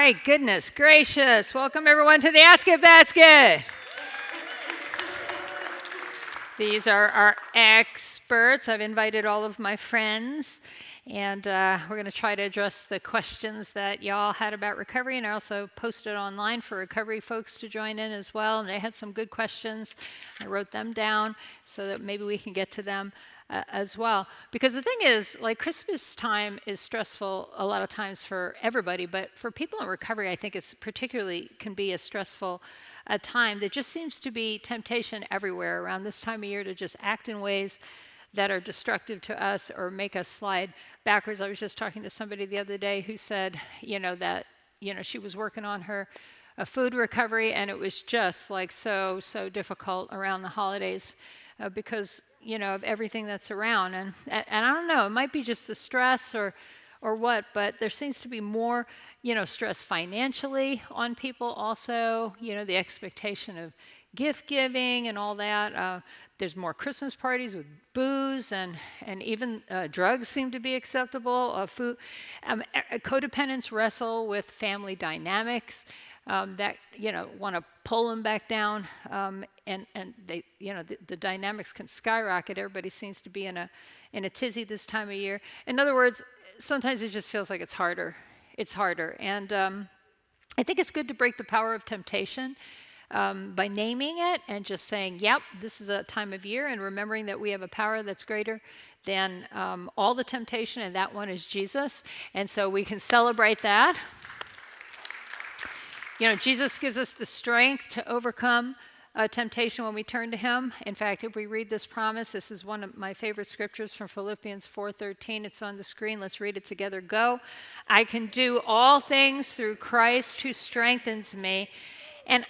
right, goodness gracious. Welcome everyone to the Askit basket. These are our experts. I've invited all of my friends, and we're going to try to address the questions that y'all had about recovery, and I also posted online for recovery folks to join in as well, and they had some good questions. I wrote them down so that maybe we can get to them as well. Because the thing is, like, Christmas time is stressful a lot of times for everybody, but for people in recovery, I think it's particularly can be a stressful time. There just seems to be temptation everywhere around this time of year to just act in ways that are destructive to us or make us slide backwards. I was just talking to somebody the other day who said, that, she was working on her food recovery, and it was just like so difficult around the holidays because of everything that's around. And I don't know, it might be just the stress or what, but there seems to be more, stress financially on people also, the expectation of gift giving and all that. There's more Christmas parties with booze and even drugs seem to be acceptable. Food, codependents wrestle with family dynamics that want to pull them back down, and they the dynamics can skyrocket. Everybody seems to be in a tizzy this time of year. In other words, sometimes it just feels like it's harder. It's harder, and I think it's good to break the power of temptation by naming it and just saying, yep, this is a time of year, and remembering that we have a power that's greater than all the temptation, and that one is Jesus. And so we can celebrate that. Jesus gives us the strength to overcome temptation when we turn to him. In fact, if we read this promise, this is one of my favorite scriptures from Philippians 4:13. It's on the screen. Let's read it together. Go. I can do all things through Christ who strengthens me. And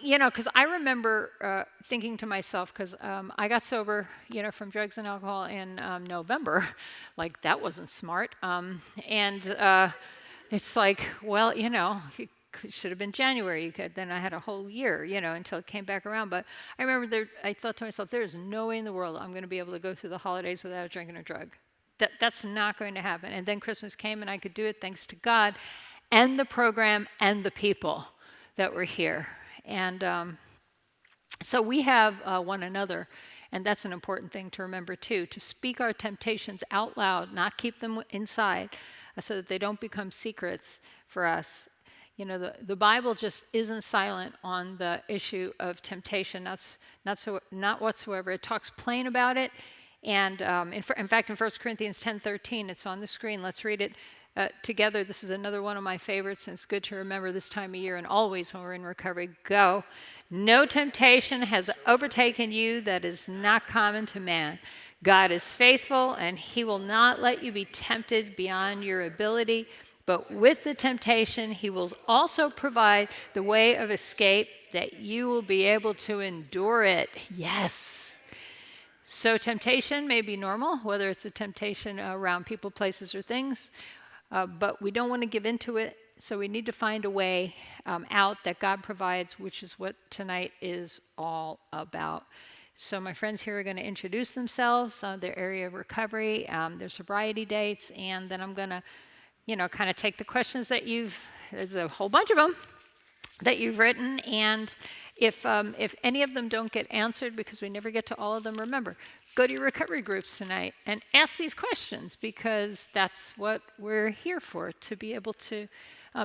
because I remember thinking to myself, because I got sober, from drugs and alcohol in November. Like, that wasn't smart. It's like, well, it should have been January. Then I had a whole year, until it came back around. But I remember I thought to myself, there is no way in the world I'm going to be able to go through the holidays without drinking a drug. That's not going to happen. And then Christmas came, and I could do it thanks to God and the program and the people that were here. And so we have one another, and that's an important thing to remember too, to speak our temptations out loud, not keep them inside, so that they don't become secrets for us. The Bible just isn't silent on the issue of temptation, not whatsoever. It talks plain about it, and in fact, in 1 Corinthians 10:13, it's on the screen. Let's read it together. This is another one of my favorites, and it's good to remember this time of year and always when we're in recovery. Go. No temptation has overtaken you that is not common to man. God is faithful, and he will not let you be tempted beyond your ability. But with the temptation, he will also provide the way of escape that you will be able to endure it. Yes. So temptation may be normal, whether it's a temptation around people, places, or things. But we don't want to give into it, so we need to find a way out that God provides, which is what tonight is all about. So my friends here are going to introduce themselves, their area of recovery, their sobriety dates, and then I'm going to kind of take the questions that there's a whole bunch of them that you've written, and if any of them don't get answered, because we never get to all of them, remember, go to your recovery groups tonight and ask these questions, because that's what we're here for, to be able to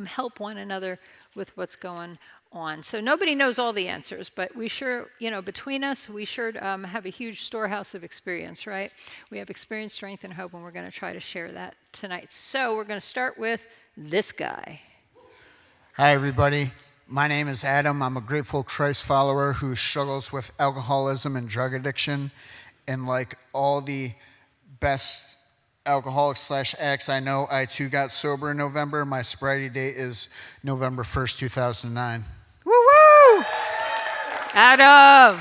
help one another with what's going on. So nobody knows all the answers, but we sure, between us, we sure have a huge storehouse of experience, right? We have experience, strength, and hope, and we're going to try to share that tonight. So we're going to start with this guy. Hi, everybody. My name is Adam. I'm a grateful Christ follower who struggles with alcoholism and drug addiction. And like all the best alcoholics / addicts I know, I too got sober in November. My sobriety date is November 1st, 2009. Woo-woo! Adam!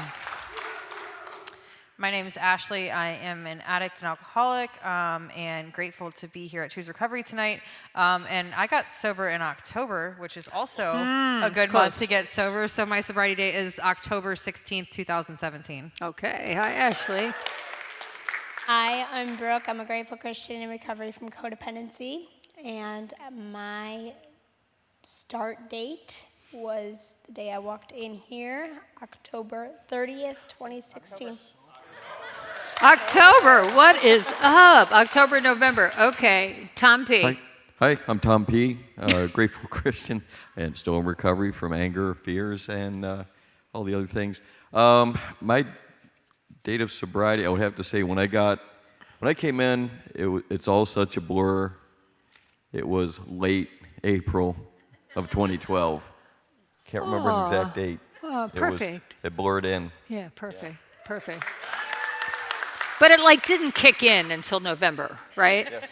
My name is Ashley. I am an addict and alcoholic, and grateful to be here at Choose Recovery tonight. And I got sober in October, which is also a good month to get sober. So my sobriety date is October 16th, 2017. Okay. Hi, Ashley. Hi, I'm Brooke. I'm a grateful Christian in recovery from codependency. And my start date was the day I walked in here, October 30th, 2016. October, what is up? October, November. Okay, Tom P. Hi, I'm Tom P., grateful Christian, and still in recovery from anger, fears, and all the other things. My date of sobriety, I would have to say, when I came in, it's all such a blur. It was late April of 2012. Can't remember an exact date. Oh, perfect. It blurred in. Yeah, perfect, perfect. But it like didn't kick in until November, right? Yes.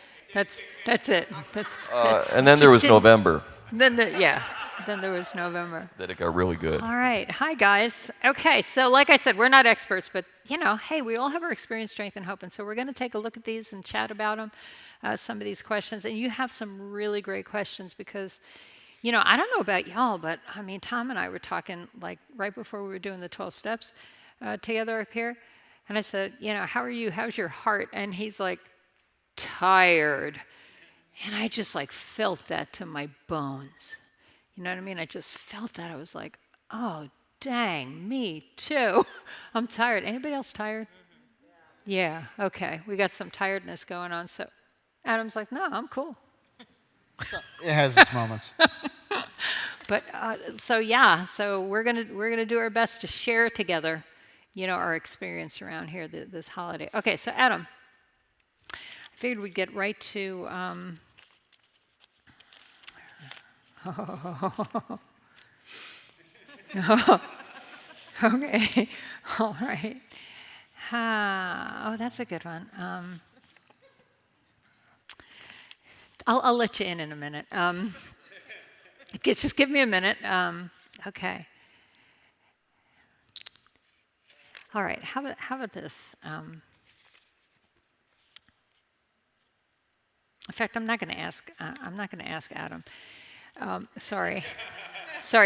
That's it. And then there was November. Then there was November. That it got really good. All right, hi guys. Okay, so like I said, we're not experts, but hey, we all have our experience, strength, and hope, and so we're going to take a look at these and chat about them, some of these questions, and you have some really great questions because. I don't know about y'all, but I mean, Tom and I were talking like right before we were doing the 12 steps together up here. And I said, how are you? How's your heart? And he's like, tired. And I just like felt that to my bones. You know what I mean? I just felt that. I was like, oh, dang, me too. I'm tired. Anybody else tired? Yeah, okay. We got some tiredness going on. So Adam's like, no, I'm cool. It has its moments. But so we're gonna do our best to share together, our experience around here this holiday. Okay, so Adam, I figured we'd get right to. Okay, all right. That's a good one. I'll let you in a minute. Just give me a minute. Okay. All right. How about this? In fact, I'm not going to ask Adam. Sorry,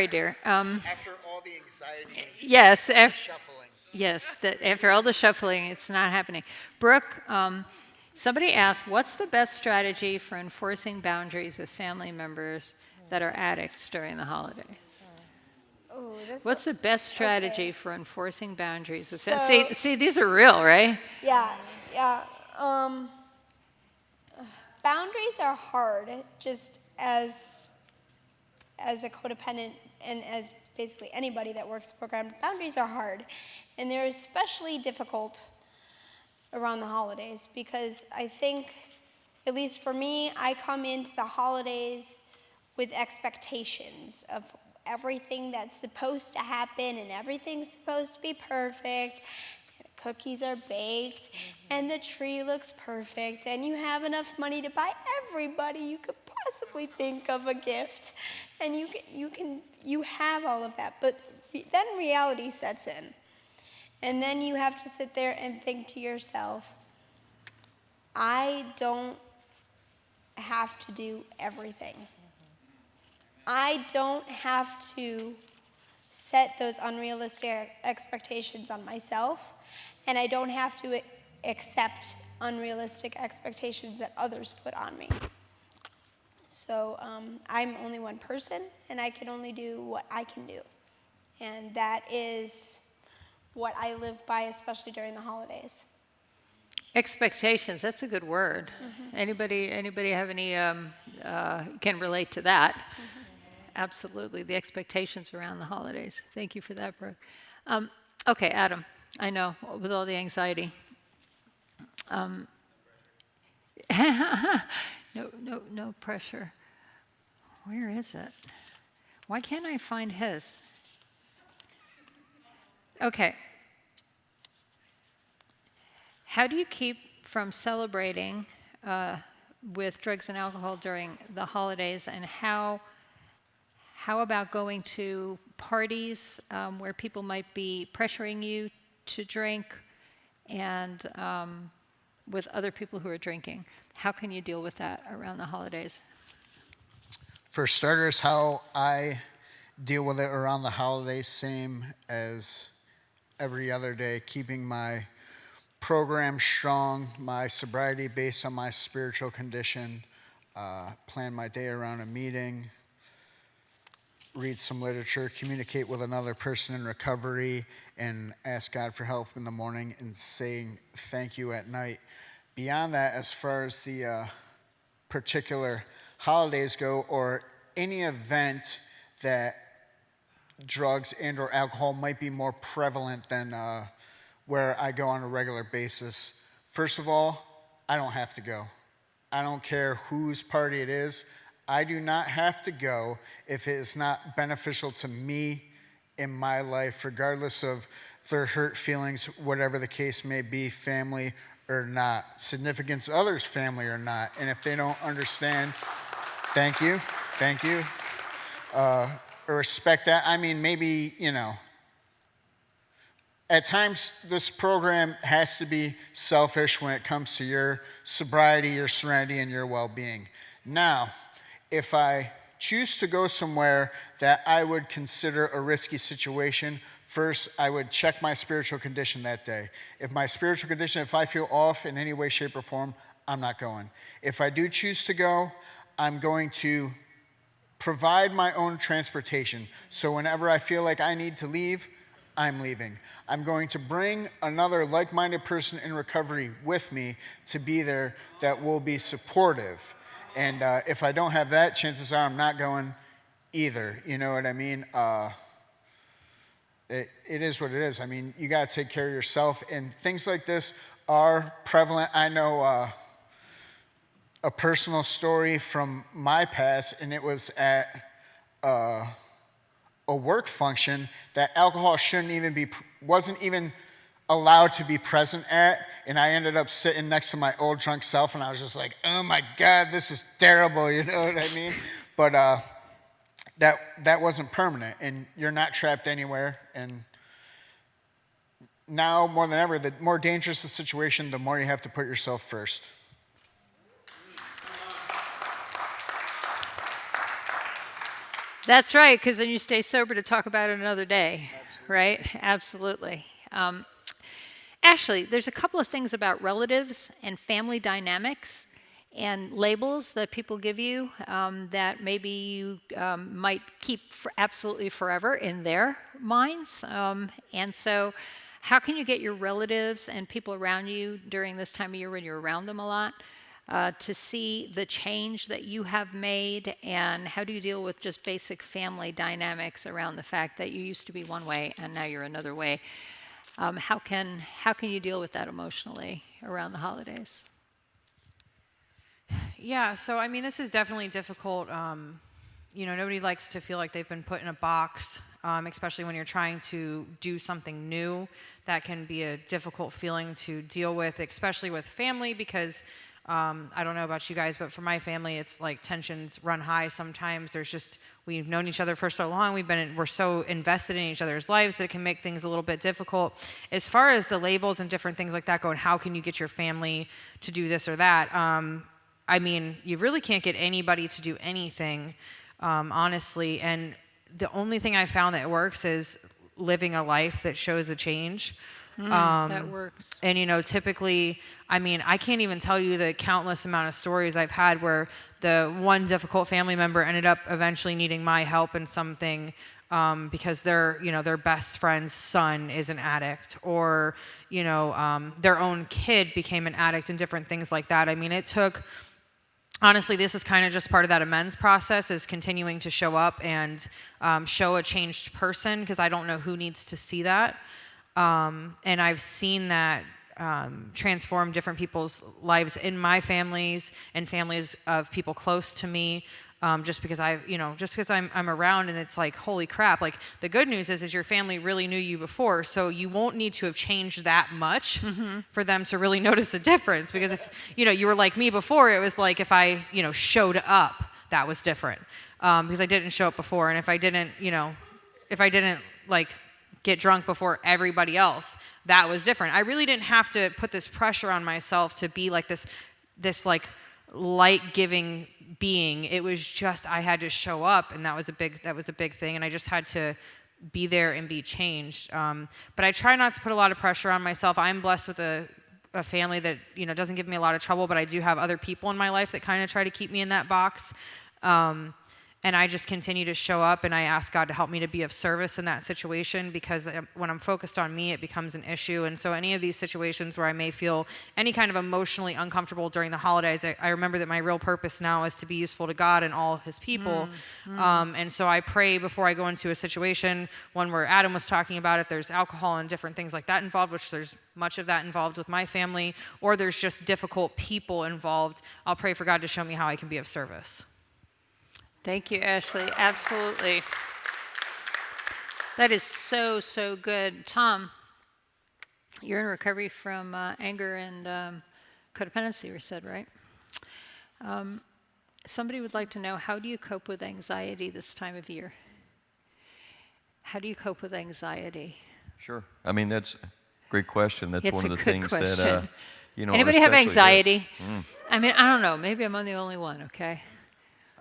dear. After all the anxiety. Yes. Shuffling. Yes. After all the shuffling, it's not happening. Brooke. Somebody asked, what's the best strategy for enforcing boundaries with family members that are addicts during the holidays? Oh, What's the best strategy for enforcing boundaries with See, these are real, right? Yeah. Boundaries are hard, just as a codependent and as basically anybody that works the program. Boundaries are hard, and they're especially difficult around the holidays because I think, at least for me, I come into the holidays with expectations of everything that's supposed to happen and everything's supposed to be perfect. Cookies are baked and the tree looks perfect and you have enough money to buy everybody you could possibly think of a gift, and you have all of that, but then reality sets in. And then you have to sit there and think to yourself, I don't have to do everything. I don't have to set those unrealistic expectations on myself, and I don't have to accept unrealistic expectations that others put on me. So I'm only one person, and I can only do what I can do. And that is what I live by, especially during the holidays. Expectations, that's a good word. Anybody have any, can relate to that? Absolutely, the expectations around the holidays. Thank you for that, Brooke. Okay, Adam, I know, with all the anxiety. No pressure. Where is it? Why can't I find his? Okay. How do you keep from celebrating with drugs and alcohol during the holidays, and how about going to parties where people might be pressuring you to drink and with other people who are drinking? How can you deal with that around the holidays? For starters, how I deal with it around the holidays, same as every other day, keeping my program strong, my sobriety based on my spiritual condition, plan my day around a meeting, read some literature, communicate with another person in recovery, and ask God for help in the morning and saying thank you at night. Beyond that, as far as the particular holidays go, or any event that drugs and or alcohol might be more prevalent than where I go on a regular basis. First of all, I don't have to go. I don't care whose party it is. I do not have to go if it is not beneficial to me in my life, regardless of their hurt feelings, whatever the case may be, family or not, significant others, family or not. And if they don't understand, thank you, or respect that. I mean, maybe, at times this program has to be selfish when it comes to your sobriety, your serenity, and your well-being. Now, if I choose to go somewhere that I would consider a risky situation, first, I would check my spiritual condition that day. If my spiritual condition, if I feel off in any way, shape, or form, I'm not going. If I do choose to go, I'm going to provide my own transportation. So whenever I feel like I need to leave, I'm leaving. I'm going to bring another like-minded person in recovery with me to be there that will be supportive. And if I don't have that, chances are I'm not going either. You know what I mean? It is what it is. I mean, you got to take care of yourself. And things like this are prevalent. I know a personal story from my past, and it was at a work function that alcohol wasn't even allowed to be present at, and I ended up sitting next to my old drunk self, and I was just like, oh my God, this is terrible, you know what I mean? But that wasn't permanent, and you're not trapped anywhere, and now more than ever, the more dangerous the situation, the more you have to put yourself first. That's right, because then you stay sober to talk about it another day, right? Absolutely. Ashley, there's a couple of things about relatives and family dynamics and labels that people give you that maybe you might keep for absolutely forever in their minds. And so how can you get your relatives and people around you during this time of year when you're around them a lot to see the change that you have made, and how do you deal with just basic family dynamics around the fact that you used to be one way and now you're another way? How can you deal with that emotionally around the holidays? Yeah, so I mean, this is definitely difficult. Nobody likes to feel like they've been put in a box, especially when you're trying to do something new. That can be a difficult feeling to deal with, especially with family, because I don't know about you guys, but for my family, it's like tensions run high sometimes. We've known each other for so long. We're so invested in each other's lives that it can make things a little bit difficult. As far as the labels and different things like that go, and how can you get your family to do this or that? I mean, you really can't get anybody to do anything, honestly. And the only thing I found that works is living a life that shows a change. That works. And, typically, I mean, I can't even tell you the countless amount of stories I've had where the one difficult family member ended up eventually needing my help in something because their best friend's son is an addict, or, their own kid became an addict, and different things like that. I mean, honestly, this is kind of just part of that amends process, is continuing to show up and show a changed person, because I don't know who needs to see that. And I've seen that transform different people's lives in my families and families of people close to me. Just because I'm around, and it's like, holy crap. Like, the good news is your family really knew you before, so you won't need to have changed that much for them to really notice the difference. Because if, you were like me before, it was like, if I, showed up, that was different. Because I didn't show up before, and if I didn't like get drunk before everybody else, that was different. I really didn't have to put this pressure on myself to be like this like light-giving being. It was just, I had to show up, and that was a big thing, and I just had to be there and be changed. But I try not to put a lot of pressure on myself. I'm blessed with a family that doesn't give me a lot of trouble, but I do have other people in my life that kind of try to keep me in that box. And I just continue to show up, and I ask God to help me to be of service in that situation, because when I'm focused on me, it becomes an issue. And so any of these situations where I may feel any kind of emotionally uncomfortable during the holidays, I remember that my real purpose now is to be useful to God and all his people. And so I pray before I go into a situation, one where Adam was talking about, if there's alcohol and different things like that involved, which there's much of that involved with my family, or there's just difficult people involved, I'll pray for God to show me how I can be of service. Thank you, Ashley. Absolutely. That is so, so good. Tom, you're in recovery from anger and codependency, you said, right? Somebody would like to know, how do you cope with anxiety this time of year? How do you cope with anxiety? Sure. I mean, that's a great question. That's It's one a of the good things question. that, you know, Anybody have especially anxiety? this. I mean, I don't know. Maybe I'm on the only one, okay?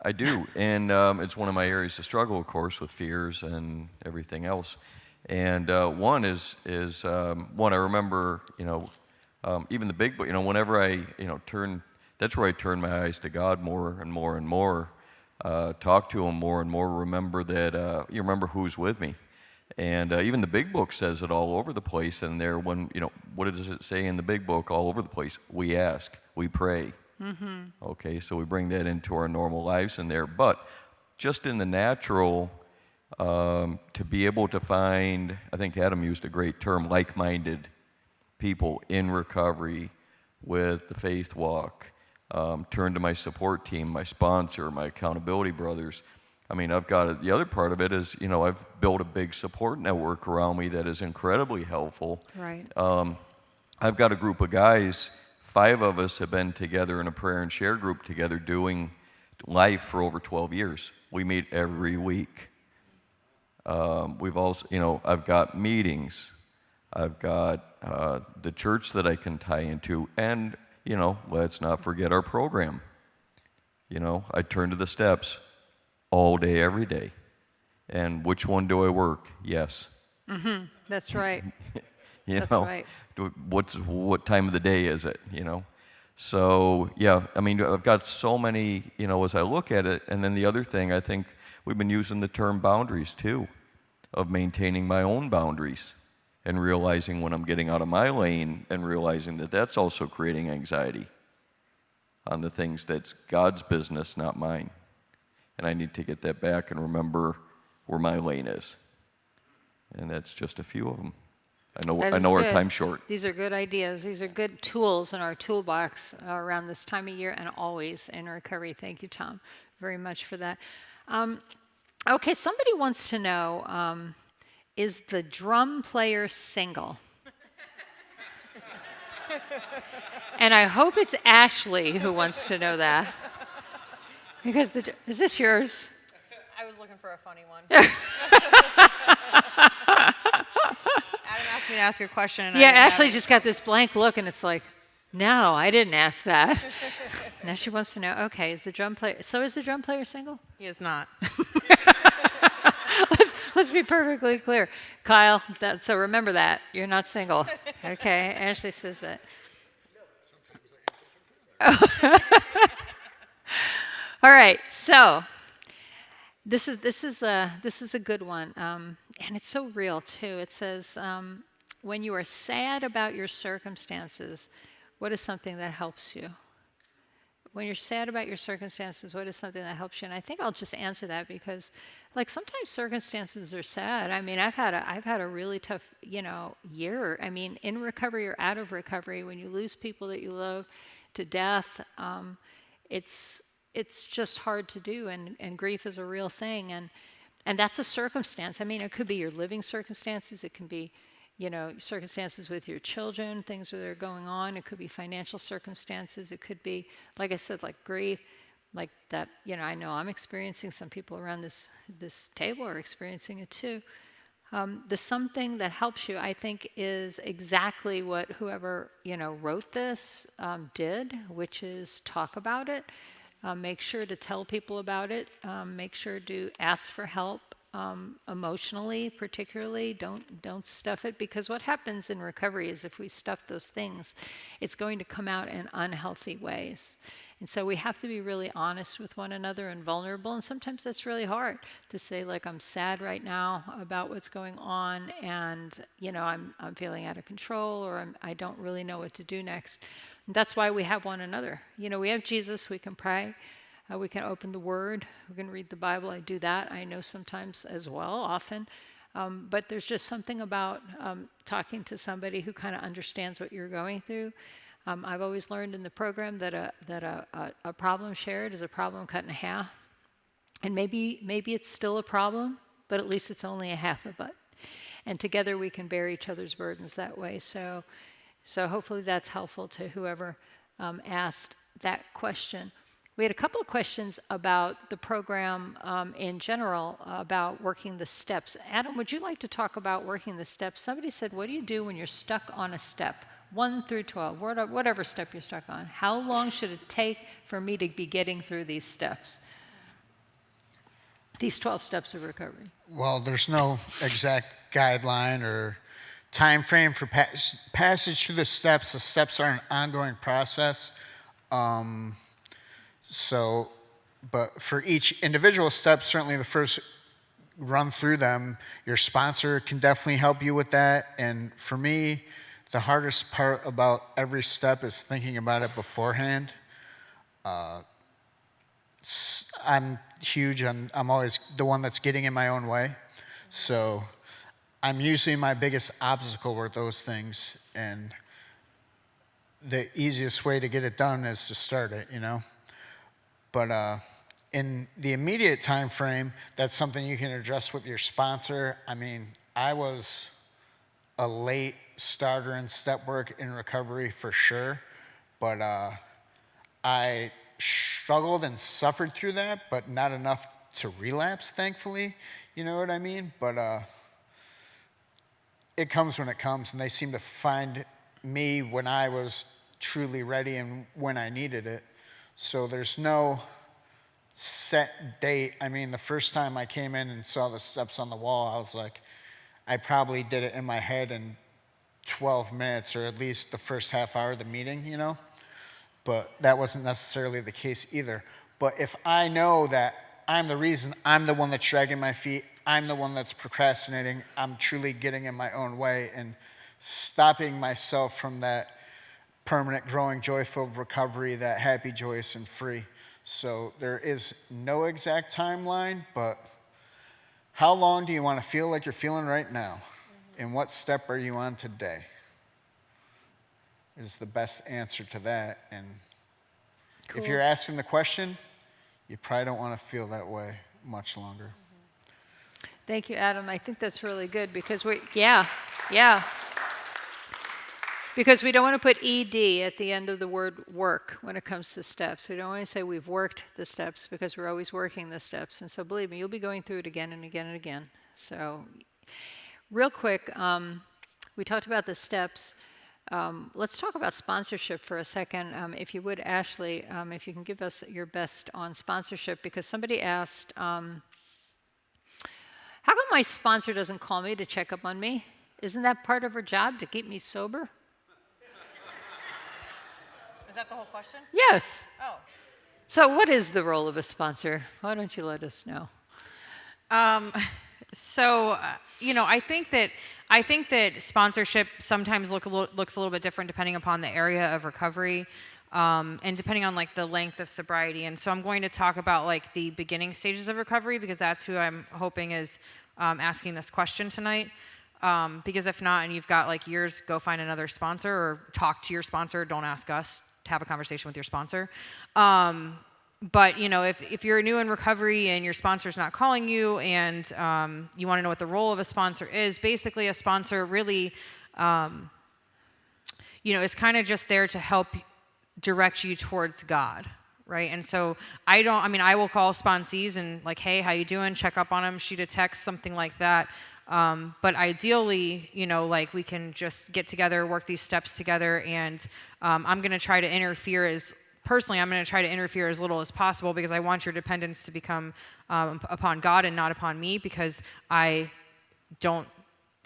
I do, and it's one of my areas of struggle, of course, with fears and everything else. And one is one I remember, even the big book. Whenever I, turn, that's where I turn my eyes to God more and more and more, talk to Him more and more. Remember that you remember who's with me, and even the big book says it all over the place. And there, when what does it say in the big book? All over the place. We ask, we pray. Okay, so we bring that into our normal lives in there. But just in the natural, to be able to find, I think Adam used a great term, like-minded people in recovery with the faith walk, turn to my support team, my sponsor, my accountability brothers. I mean, I've got the other part of it is, I've built a big support network around me that is incredibly helpful. Right. I've got a group of guys. 5 of us have been together in a prayer and share group together doing life for over 12 years. We meet every week. We've also, I've got meetings. I've got the church that I can tie into. And, let's not forget our program. I turn to the steps all day, every day. And which one do I work? Yes. That's right. That's right. What time of the day is it, So, yeah, I mean, I've got so many, as I look at it. And then the other thing, I think we've been using the term boundaries, too, of maintaining my own boundaries and realizing when I'm getting out of my lane and realizing that that's also creating anxiety on the things that's God's business, not mine. And I need to get that back and remember where my lane is. And that's just a few of them. I know our time's short. These are good ideas. These are good tools in our toolbox around this time of year and always in recovery. Thank you, Tom, very much for that. Okay, somebody wants to know, is the drum player single? And I hope it's Ashley who wants to know that. Because is this yours? I was looking for a funny one. Adam asked me to ask a question. And Yeah, Ashley just got this blank look, and it's like, no, I didn't ask that. Now she wants to know, okay, is the drum player single? He is not. Let's be perfectly clear. Kyle, so remember that. You're not single. Okay, Ashley says that. All right, so this is a good one, and it's so real too. It says, when you are sad about your circumstances, what is something that helps you? When you're sad about your circumstances, what is something that helps you? And I think I'll just answer that because, like, sometimes circumstances are sad. I mean, I've had a really tough, year. I mean, in recovery or out of recovery, when you lose people that you love to death, it's just hard to do, and grief is a real thing, and that's a circumstance. I mean, it could be your living circumstances. It can be, circumstances with your children, things that are going on. It could be financial circumstances. It could be, like I said, like grief, like that. I know I'm experiencing. Some people around this table are experiencing it too. The something that helps you, I think, is exactly what whoever wrote this did, which is talk about it. Make sure to tell people about it. Make sure to ask for help emotionally, particularly. Don't stuff it, because what happens in recovery is if we stuff those things, it's going to come out in unhealthy ways. And so we have to be really honest with one another and vulnerable. And sometimes that's really hard to say, like, I'm sad right now about what's going on, and I'm feeling out of control, or I don't really know what to do next. And that's why we have one another. We have Jesus. We can pray. We can open the Word. We can read the Bible. I do that. I know sometimes as well, often. But there's just something about talking to somebody who kind of understands what you're going through. I've always learned in the program that a problem shared is a problem cut in half. And maybe it's still a problem, but at least it's only a half of it. And together we can bear each other's burdens that way. So hopefully that's helpful to whoever asked that question. We had a couple of questions about the program in general, about working the steps. Adam, would you like to talk about working the steps? Somebody said, what do you do when you're stuck on a step? 1 through 12, whatever step you're stuck on. How long should it take for me to be getting through these steps? These 12 steps of recovery. Well, there's no exact guideline or time frame for passage through the steps. The steps are an ongoing process. But for each individual step, certainly the first run through them, your sponsor can definitely help you with that. And for me, the hardest part about every step is thinking about it beforehand. I'm huge, I'm always the one that's getting in my own way. So I'm usually my biggest obstacle with those things. And the easiest way to get it done is to start it, But in the immediate time frame, that's something you can address with your sponsor. I mean, I was a late starter in step work in recovery for sure, but I struggled and suffered through that, but not enough to relapse, thankfully. You know what I mean? But it comes when it comes, and they seem to find me when I was truly ready and when I needed it. So there's no set date. I mean, the first time I came in and saw the steps on the wall, I was like, I probably did it in my head in 12 minutes, or at least the first half hour of the meeting, But that wasn't necessarily the case either. But if I know that I'm the reason, I'm the one that's dragging my feet, I'm the one that's procrastinating, I'm truly getting in my own way and stopping myself from that permanent, growing, joy-filled recovery, that happy, joyous, and free. So there is no exact timeline, but how long do you want to feel like you're feeling right now? And what step are you on today? Is the best answer to that. And If you're asking the question, you probably don't want to feel that way much longer. Thank you, Adam. I think that's really good because because we don't want to put ED at the end of the word work when it comes to steps. We don't want to say we've worked the steps because we're always working the steps. And so believe me, you'll be going through it again and again and again. So real quick, we talked about the steps. Let's talk about sponsorship for a second. If you would, Ashley, if you can give us your best on sponsorship, because somebody asked, how come my sponsor doesn't call me to check up on me? Isn't that part of her job, to keep me sober? Is that the whole question? Yes. Oh. So what is the role of a sponsor? Why don't you let us know? I think that sponsorship sometimes looks a little bit different depending upon the area of recovery, and depending on like the length of sobriety. And so I'm going to talk about like the beginning stages of recovery because that's who I'm hoping is asking this question tonight. Because if not, and you've got like years, go find another sponsor or talk to your sponsor. Don't ask us. Have a conversation with your sponsor. But if you're new in recovery and your sponsor's not calling you and you want to know what the role of a sponsor is, basically a sponsor really, is kind of just there to help direct you towards God, right? And so I will call sponsees and like, hey, how you doing? Check up on them, shoot a text, something like that. But ideally, we can just get together, work these steps together, and I'm going to try to interfere as little as possible because I want your dependence to become upon God and not upon me because I don't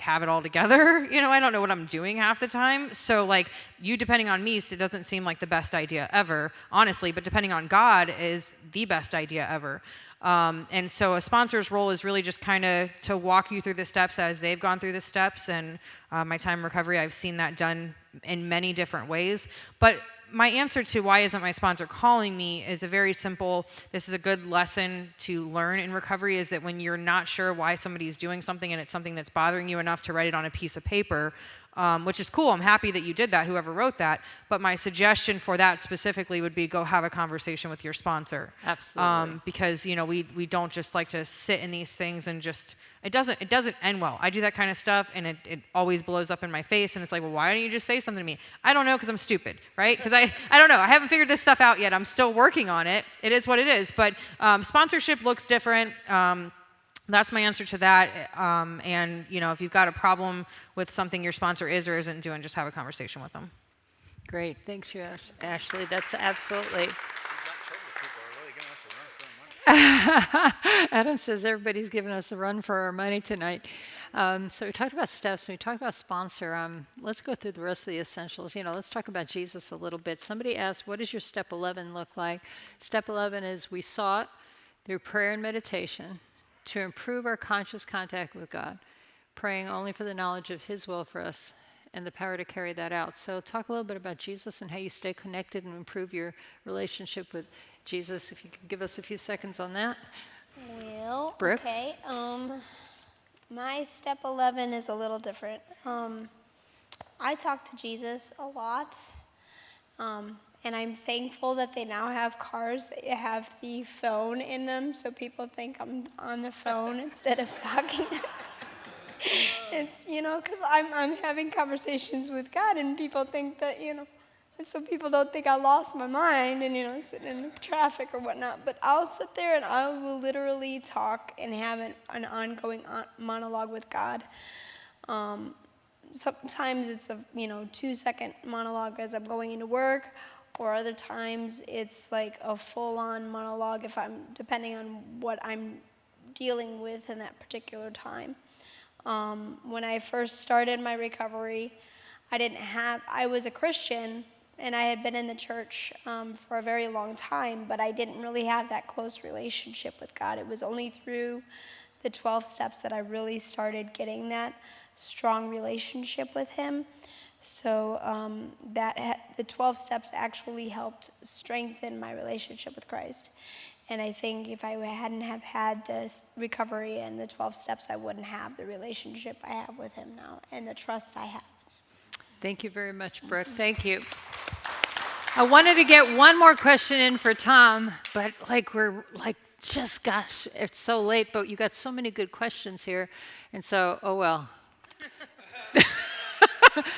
have it all together. I don't know what I'm doing half the time. So like you depending on me, so it doesn't seem like the best idea ever, honestly, but depending on God is the best idea ever. And so a sponsor's role is really just kind of to walk you through the steps as they've gone through the steps. And my time in recovery, I've seen that done in many different ways. But my answer to why isn't my sponsor calling me is a very simple, this is a good lesson to learn in recovery, is that when you're not sure why somebody's doing something and it's something that's bothering you enough to write it on a piece of paper, which is cool. I'm happy that you did that, whoever wrote that. But my suggestion for that specifically would be go have a conversation with your sponsor. Absolutely. Because, we don't just like to sit in these things and just, it doesn't end well. I do that kind of stuff and it always blows up in my face and it's like, well, why don't you just say something to me? I don't know, because I'm stupid, right? Because I don't know. I haven't figured this stuff out yet. I'm still working on it. It is what it is. But sponsorship looks different. That's my answer to that. And, if you've got a problem with something your sponsor is or isn't doing, just have a conversation with them. Great. Thanks, Ashley. That's absolutely. Adam says everybody's giving us a run for our money tonight. So we talked about steps, and we talked about sponsor. Let's go through the rest of the essentials. Let's talk about Jesus a little bit. Somebody asked, what does your step 11 look like? Step 11 is we sought through prayer and meditation to improve our conscious contact with God, praying only for the knowledge of His will for us and the power to carry that out. So talk a little bit about Jesus and how you stay connected and improve your relationship with Jesus. If you could give us a few seconds on that. Well, Brooke? okay. My step 11 is a little different. I talk to Jesus a lot. And I'm thankful that they now have cars that have the phone in them, so people think I'm on the phone instead of talking. It's, because I'm having conversations with God, and people think that, and so people don't think I lost my mind and, sitting in the traffic or whatnot. But I'll sit there and I will literally talk and have an ongoing monologue with God. Sometimes it's a 2-second monologue as I'm going into work, or other times it's like a full-on monologue depending on what I'm dealing with in that particular time. When I first started my recovery, I was a Christian and I had been in the church for a very long time, but I didn't really have that close relationship with God. It was only through the 12 steps that I really started getting that strong relationship with Him. So the 12 steps actually helped strengthen my relationship with Christ. And I think if I hadn't have had this recovery and the 12 steps, I wouldn't have the relationship I have with Him now and the trust I have. Thank you very much, Brooke. Thank you. I wanted to get one more question in for Tom, but gosh, it's so late, but you got so many good questions here. And so, oh well.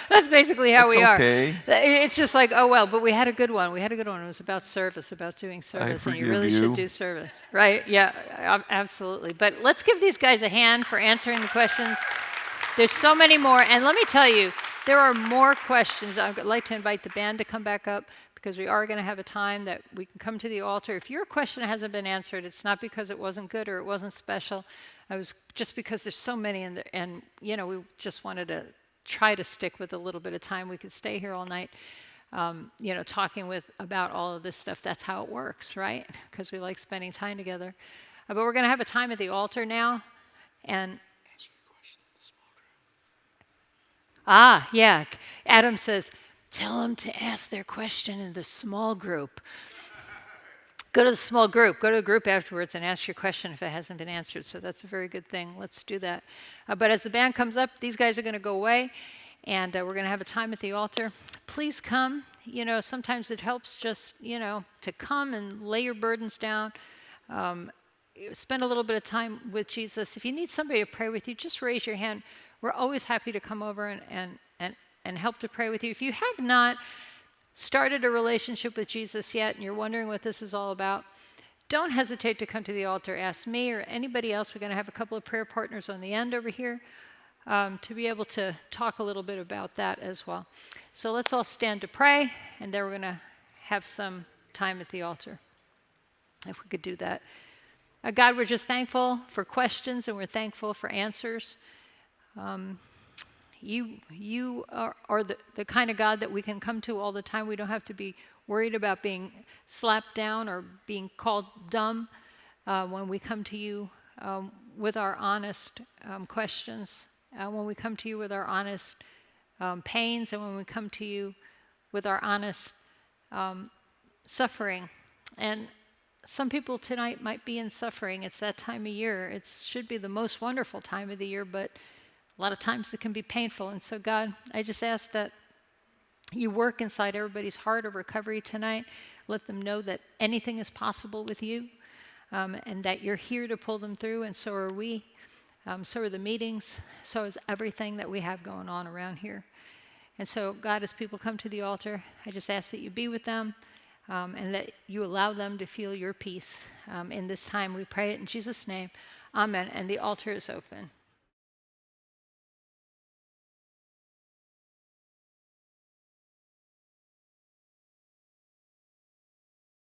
That's basically how we are. It's just like, oh well, but we had a good one. It was about service, about doing service, and you really should do service, right? Yeah, absolutely. But let's give these guys a hand for answering the questions. There's so many more, and let me tell you, there are more questions. I'd like to invite the band to come back up because we are going to have a time that we can come to the altar. If your question hasn't been answered, it's not because it wasn't good or it wasn't special. It was just because there's so many, and we just wanted to try to stick with a little bit of time. We could stay here all night, talking about all of this stuff. That's how it works, right? Because we like spending time together. But we're going to have a time at the altar now. And yeah. Adam says, tell them to ask their question in the small group. Go to the small group. Go to the group afterwards and ask your question if it hasn't been answered. So that's a very good thing. Let's do that. But as the band comes up, these guys are going to go away, and we're going to have a time at the altar. Please come. Sometimes it helps just, to come and lay your burdens down. Spend a little bit of time with Jesus. If you need somebody to pray with you, just raise your hand. We're always happy to come over and help to pray with you. If you have not started a relationship with Jesus yet and you're wondering what this is all about, don't hesitate to come to the altar. Ask me or anybody else. We're going to have a couple of prayer partners on the end over here to be able to talk a little bit about that as well. So let's all stand to pray, and then we're going to have some time at the altar, if we could do that. God, we're just thankful for questions, and we're thankful for answers. you are the kind of God that we can come to all the time. We don't have to be worried about being slapped down or being called dumb when we come to you with our honest questions, when we come to you with our honest pains, and when we come to you with our honest suffering. And some people tonight might be in suffering. It's that time of year. It should be the most wonderful time of the year, but a lot of times it can be painful. And so, God, I just ask that you work inside everybody's heart of recovery tonight. Let them know that anything is possible with you, and that you're here to pull them through, and so are we. So are the meetings. So is everything that we have going on around here. And so, God, as people come to the altar, I just ask that you be with them, and that you allow them to feel your peace in this time. We pray it in Jesus' name. Amen. And the altar is open.